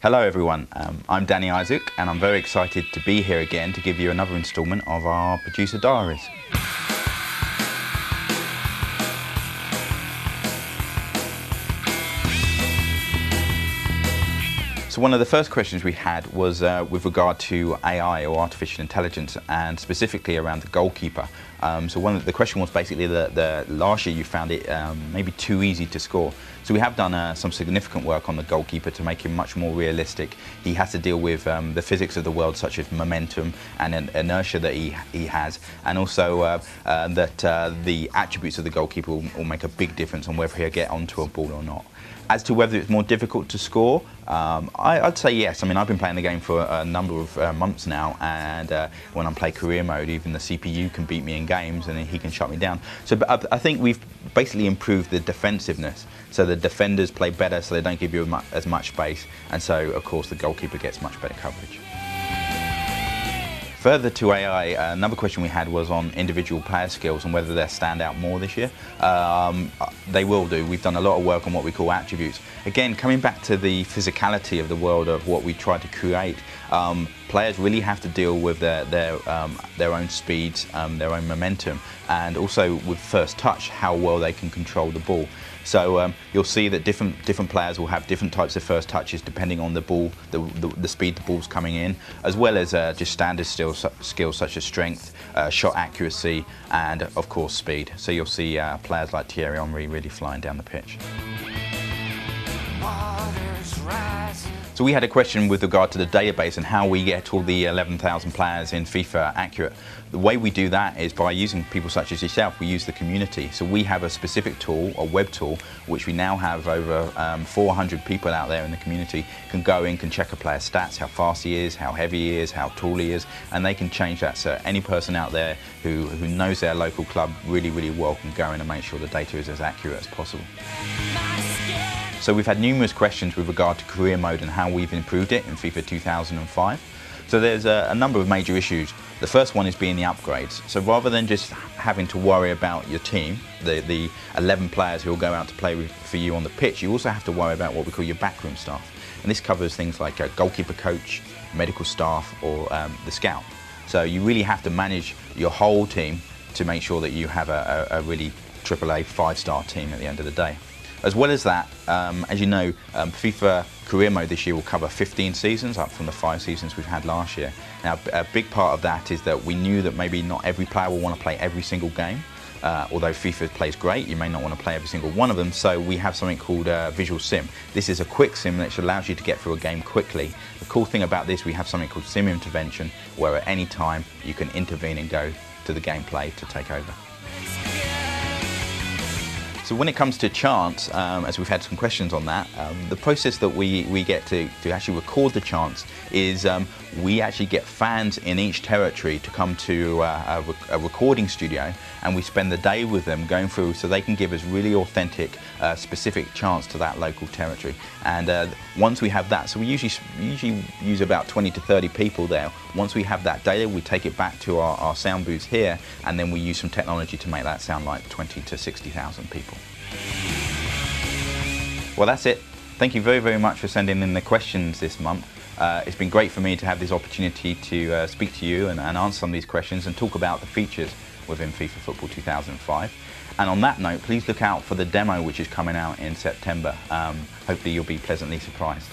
Hello everyone, I'm Danny Isaac and I'm very excited to be here again to give you another instalment of our Producer Diaries. So one of the first questions we had was with regard to AI or artificial intelligence, and specifically around the goalkeeper. So the question was basically that last year you found it maybe too easy to score. So we have done some significant work on the goalkeeper to make him much more realistic. He has to deal with the physics of the world, such as momentum and inertia that he has, and also that the attributes of the goalkeeper will make a big difference on whether he'll get onto a ball or not. As to whether it's more difficult to score, I'd say yes. I mean, I've been playing the game for a number of months now, and when I play career mode, even the CPU can beat me in games and he can shut me down. So I think we've basically improved the defensiveness. So the defenders play better, so they don't give you as much space, and so of course the goalkeeper gets much better coverage. Further to AI, another question we had was on individual player skills and whether they'll stand out more this year. They will do. We've done a lot of work on what we call attributes. Again, coming back to the physicality of the world of what we try to create, players really have to deal with their own speeds, their own momentum, and also with first touch, how well they can control the ball. So you'll see that different players will have different types of first touches depending on the ball, the speed the ball's coming in, as well as just standard skills such as strength, shot accuracy, and of course speed. So you'll see players like Thierry Henry really flying down the pitch. So we had a question with regard to the database and how we get all the 11,000 players in FIFA accurate. The way we do that is by using people such as yourself. We use the community. So we have a specific tool, a web tool, which we now have over 400 people out there in the community can go in, can check a player's stats, how fast he is, how heavy he is, how tall he is, and they can change that. So any person out there who knows their local club really, really well can go in and make sure the data is as accurate as possible. So we've had numerous questions with regard to career mode and how we've improved it in FIFA 2005. So there's a number of major issues. The first one is being the upgrades. So rather than just having to worry about your team, the 11 players who will go out to play for you on the pitch, you also have to worry about what we call your backroom staff. And this covers things like a goalkeeper coach, medical staff, or the scout. So you really have to manage your whole team to make sure that you have a really AAA 5-star team at the end of the day. As well as that, as you know, FIFA Career Mode this year will cover 15 seasons, up from the 5 seasons we've had last year. Now, a big part of that is that we knew that maybe not every player will want to play every single game. Although FIFA plays great, you may not want to play every single one of them, so we have something called Visual Sim. This is a quick sim which allows you to get through a game quickly. The cool thing about this, we have something called Sim Intervention, where at any time you can intervene and go to the gameplay to take over. So when it comes to chants, as we've had some questions on that, the process that we get to actually record the chants is we actually get fans in each territory to come to a recording studio, and we spend the day with them going through so they can give us really authentic, specific chants to that local territory. And once we have that, so we usually use about 20 to 30 people there. Once we have that data, we take it back to our sound booths here, and then we use some technology to make that sound like 20 to 60,000 people. Well, that's it. Thank you very, very much for sending in the questions this month. It's been great for me to have this opportunity to speak to you and answer some of these questions and talk about the features within FIFA Football 2005. And on that note, please look out for the demo which is coming out in September. Hopefully you'll be pleasantly surprised.